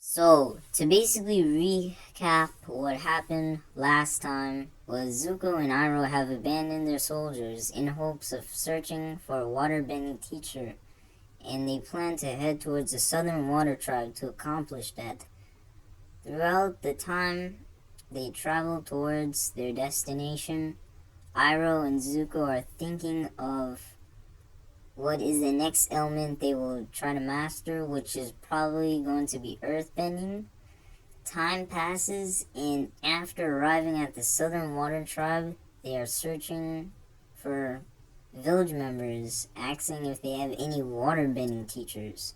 So, to basically recap what happened last time was Zuko and Iroh have abandoned their soldiers in hopes of searching for a waterbending teacher, and they plan to head towards the Southern Water Tribe to accomplish that. Throughout the time they travel towards their destination, Iroh and Zuko are thinking of what is the next element they will try to master, which is probably going to be earthbending. Time passes, and after arriving at the Southern Water Tribe, they are searching for village members, asking if they have any waterbending teachers.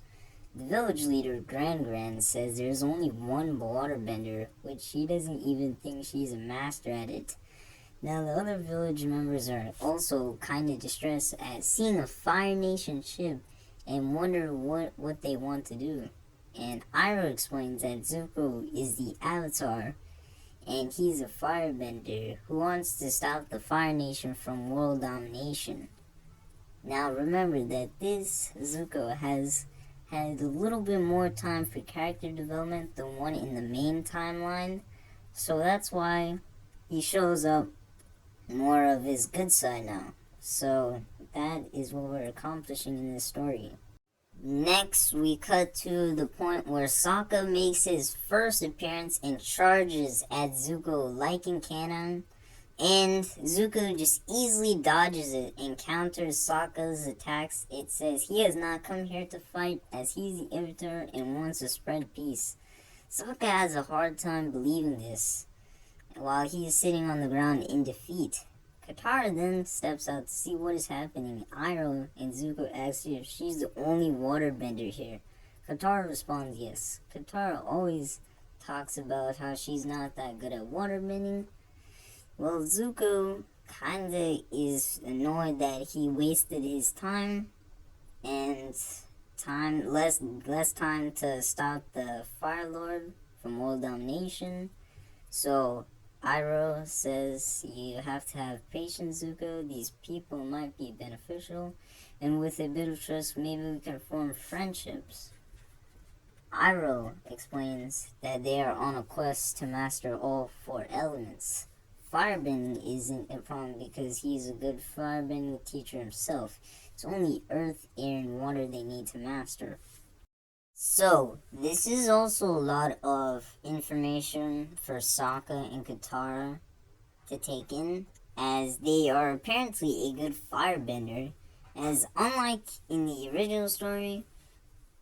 The village leader, Gran, says there's only one waterbender, which he doesn't even think she's a master at it. Now, the other village members are also kind of distressed at seeing a Fire Nation ship and wonder what they want to do. And Iroh explains that Zuko is the Avatar, and he's a firebender who wants to stop the Fire Nation from world domination. Now remember that this Zuko has had a little bit more time for character development than one in the main timeline, so that's why he shows up more of his good side now. So that is what we're accomplishing in this story. Next, we cut to the point where Sokka makes his first appearance and charges at Zuko like in canon, and Zuko just easily dodges it and counters Sokka's attacks. It says he has not come here to fight, as he's the Avatar and wants to spread peace. Sokka has a hard time believing this, while he is sitting on the ground in defeat. Katara then steps out to see what is happening. Iroh and Zuko ask her if she's the only waterbender here. Katara responds yes. Katara always talks about how she's not that good at waterbending. Well, Zuko kinda is annoyed that he wasted his time and less time to stop the Fire Lord from world domination. So Iroh says you have to have patience, Zuko. These people might be beneficial, and with a bit of trust, maybe we can form friendships. Iroh explains that they are on a quest to master all four elements. Firebending isn't a problem because he's a good firebending teacher himself. It's only earth, air, and water they need to master. So, this is also a lot of information for Sokka and Katara to take in, as they are apparently a good firebender, as unlike in the original story,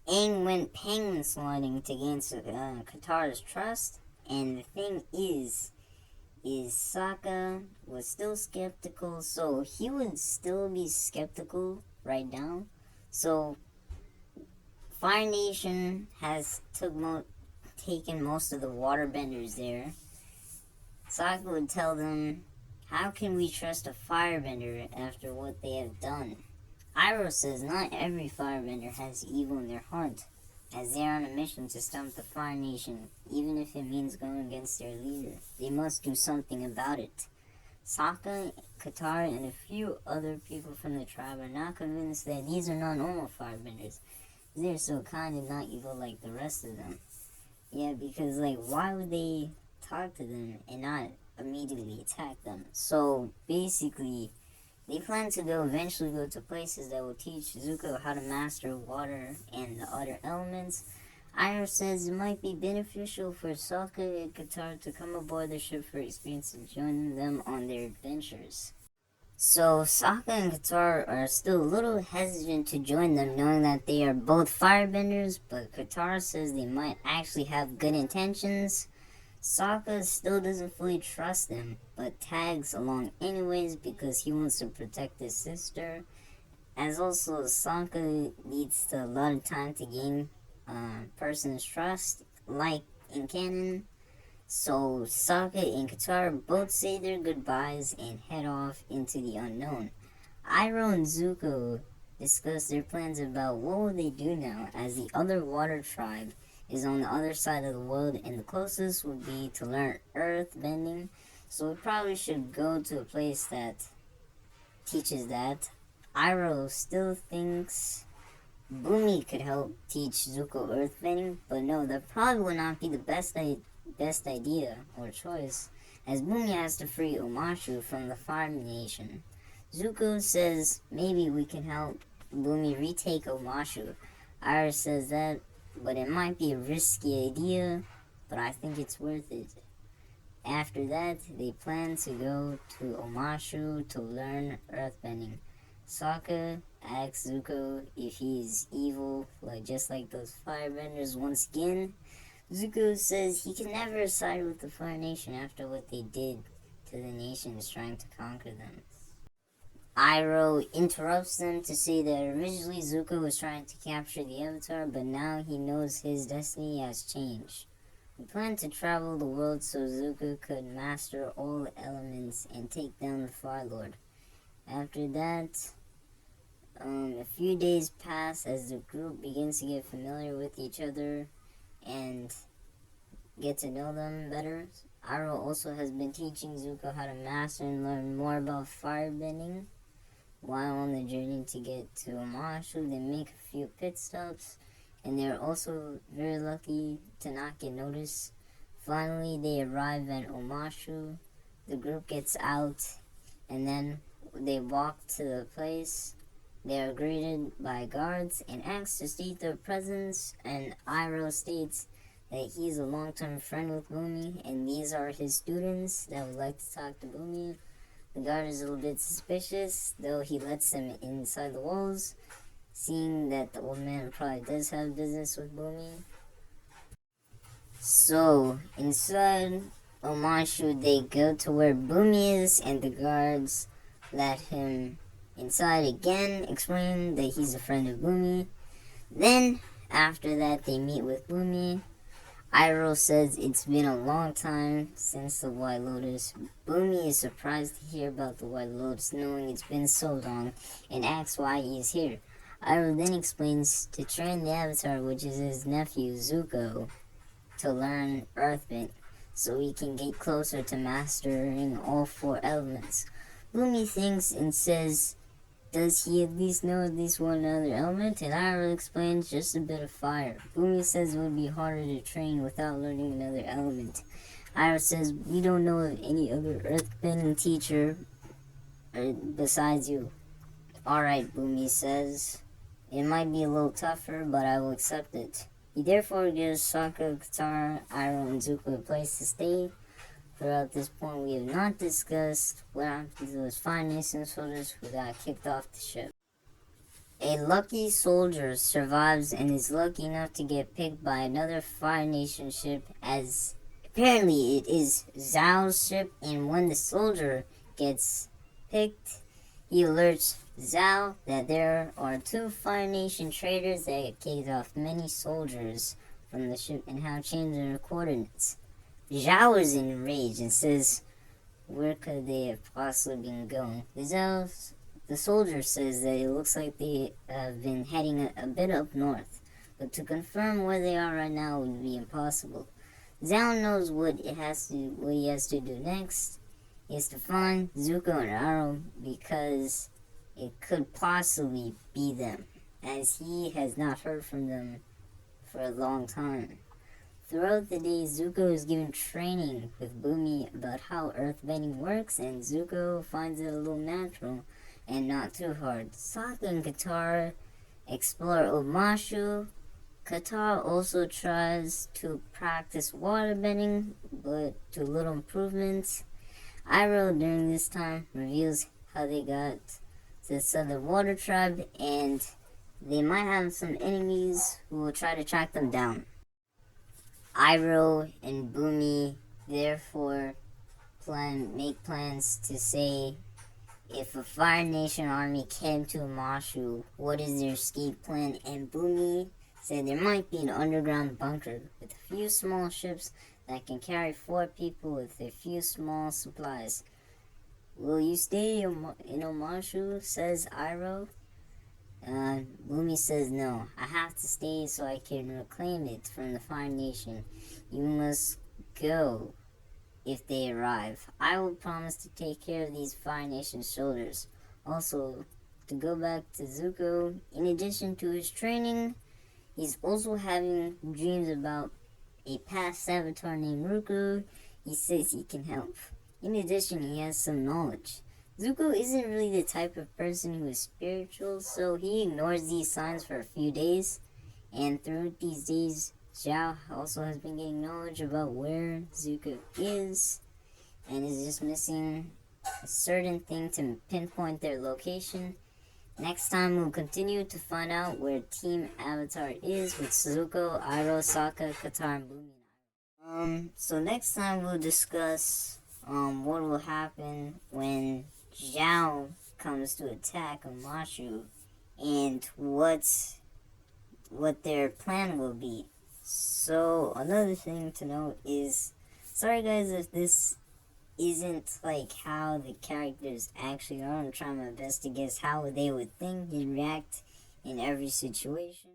Aang went penguin sliding to gain Katara's trust, and the thing is Sokka was still skeptical, so he would still be skeptical right now. So Fire Nation has taken most of the waterbenders there. Sokka would tell them, how can we trust a firebender after what they have done? Iroh says not every firebender has evil in their heart, as they are on a mission to stop the Fire Nation, even if it means going against their leader. They must do something about it. Sokka, Katara, and a few other people from the tribe are not convinced that these are not normal firebenders. They're so kind and not evil like the rest of them. Yeah, because, why would they talk to them and not immediately attack them? So, basically, they plan to eventually go to places that will teach Zuko how to master water and the other elements. Iroh says it might be beneficial for Sokka and Katara to come aboard the ship for experience and join them on their adventures. So Sokka and Katara are still a little hesitant to join them, knowing that they are both firebenders, but Katara says they might actually have good intentions. Sokka still doesn't fully trust them, but tags along anyways because he wants to protect his sister. As also, Sokka needs a lot of time to gain a person's trust, like in canon. So Sokka and Katara both say their goodbyes and head off into the unknown. Iroh and Zuko discuss their plans about what will they do now, as the other water tribe is on the other side of the world, and the closest would be to learn earth bending. So we probably should go to a place that teaches that. Iroh still thinks Bumi could help teach Zuko earthbending, but no, that probably would not be the best idea or choice, as Bumi has to free Omashu from the Fire Nation. Zuko says maybe we can help Bumi retake Omashu. Iris says that, but it might be a risky idea, but I think it's worth it. After that, they plan to go to Omashu to learn earthbending. Sokka asks Zuko if he is evil, just like those firebenders once again. Zuko says he can never side with the Fire Nation after what they did to the nations trying to conquer them. Iroh interrupts them to say that originally Zuko was trying to capture the Avatar, but now he knows his destiny has changed. We plan to travel the world so Zuko could master all elements and take down the Fire Lord. After that, a few days pass as the group begins to get familiar with each other and get to know them better. Iroh also has been teaching Zuko how to master and learn more about firebending. While on the journey to get to Omashu, they make a few pit stops, and they're also very lucky to not get noticed. Finally, they arrive at Omashu. The group gets out, and then they walk to the place. They are greeted by guards and asked to state their presence, and Iroh states that he's a long-term friend with Bumi, and these are his students that would like to talk to Bumi. The guard is a little bit suspicious, though he lets them inside the walls, seeing that the old man probably does have business with Bumi. So, inside Omashu, they go to where Bumi is, and the guards let him inside again, explain that he's a friend of Bumi. Then, after that, they meet with Bumi. Iroh says it's been a long time since the White Lotus. Bumi is surprised to hear about the White Lotus, knowing it's been so long, and asks why he is here. Iroh then explains to train the Avatar, which is his nephew Zuko, to learn Earthbend, so he can get closer to mastering all four elements. Bumi thinks and says, does he at least know at least one other element? And Iroh explains just a bit of fire. Bumi says it would be harder to train without learning another element. Iroh says, we don't know of any other earthbending teacher besides you. Alright, Bumi says, it might be a little tougher, but I will accept it. He therefore gives Sokka, Katara, Iroh, and Zuko a place to stay. Throughout this point, we have not discussed what happened to those Fire Nation soldiers who got kicked off the ship. A lucky soldier survives and is lucky enough to get picked by another Fire Nation ship, as apparently it is Zhao's ship, and when the soldier gets picked, he alerts Zhao that there are two Fire Nation traders that have kicked off many soldiers from the ship and have changed their coordinates. Zhao is enraged and says, where could they have possibly been going? The soldier says that it looks like they have been heading a bit up north, but to confirm where they are right now would be impossible. Zhao knows what he has to do next. He has to find Zuko and Iroh because it could possibly be them, as he has not heard from them for a long time. Throughout the day, Zuko is given training with Bumi about how earthbending works, and Zuko finds it a little natural and not too hard. Sokka and Katara explore Omashu. Katara also tries to practice waterbending, but to little improvements. Iroh during this time reveals how they got to the Southern Water Tribe, and they might have some enemies who will try to track them down. Iroh and Bumi therefore make plans to say, if a Fire Nation army came to Omashu, what is their escape plan? And Bumi said there might be an underground bunker with a few small ships that can carry 4 people with a few small supplies. Will you stay in Omashu? Says Iroh. Bumi says no. I have to stay so I can reclaim it from the Fire Nation. You must go if they arrive. I will promise to take care of these Fire Nation soldiers. Also, to go back to Zuko. In addition to his training, he's also having dreams about a past avatar named Ruku. He says he can help. In addition, he has some knowledge. Zuko isn't really the type of person who is spiritual, so he ignores these signs for a few days. And throughout these days, Zhao also has been getting knowledge about where Zuko is, and is just missing a certain thing to pinpoint their location. Next time, we'll continue to find out where Team Avatar is with Zuko, Iroh, Sokka, Katara, and Bumi. So next time we'll discuss what will happen when Zhao comes to attack Omashu, and what their plan will be. So another thing to note is, sorry guys if this isn't like how the characters actually are. I'm trying my best to guess how they would think and react in every situation.